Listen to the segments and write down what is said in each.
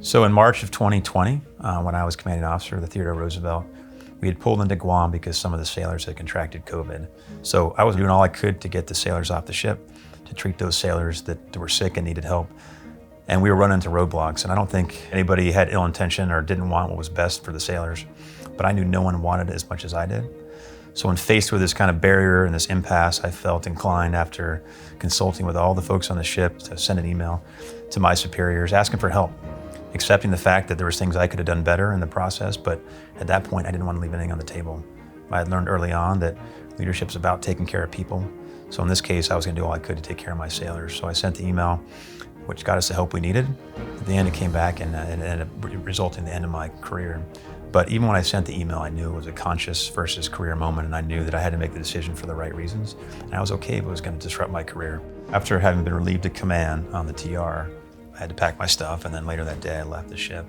So in March of 2020, when I was commanding officer of the Theodore Roosevelt, we had pulled into Guam because some of the sailors had contracted COVID. So I was doing all I could to get the sailors off the ship, to treat those sailors that were sick and needed help. And we were running into roadblocks, and I don't think anybody had ill intention or didn't want what was best for the sailors, but I knew no one wanted it as much as I did. So when faced with this kind of barrier and this impasse, I felt inclined, after consulting with all the folks on the ship, to send an email to my superiors asking for help, accepting the fact that there was things I could have done better in the process, but at that point I didn't want to leave anything on the table. I had learned early on that leadership's about taking care of people. So in this case, I was going to do all I could to take care of my sailors. So I sent the email, which got us the help we needed. At the end, it came back and it ended up resulting in the end of my career. But even when I sent the email, I knew it was a conscious versus career moment, and I knew that I had to make the decision for the right reasons. And I was okay if it was going to disrupt my career. After having been relieved of command on the TR, I had to pack my stuff, and then later that day I left the ship.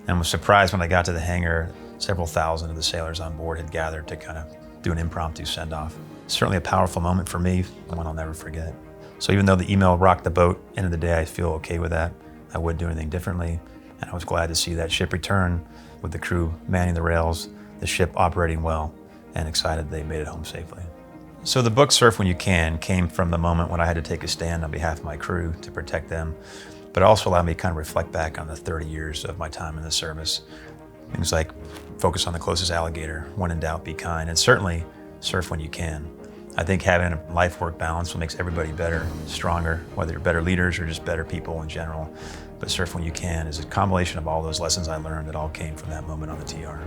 And was surprised when I got to the hangar, several thousand of the sailors on board had gathered to kind of do an impromptu send-off. Certainly a powerful moment for me, one I'll never forget. So even though the email rocked the boat, end of the day I feel okay with that. I wouldn't do anything differently. And I was glad to see that ship return with the crew manning the rails, the ship operating well, and excited they made it home safely. So the book Surf When You Can came from the moment when I had to take a stand on behalf of my crew to protect them, but also allowed me to kind of reflect back on the 30 years of my time in the service. Things like focus on the closest alligator, when in doubt, be kind, and certainly surf when you can. I think having a life-work balance makes everybody better, stronger, whether you're better leaders or just better people in general. But surf when you can is a combination of all those lessons I learned that all came from that moment on the TR.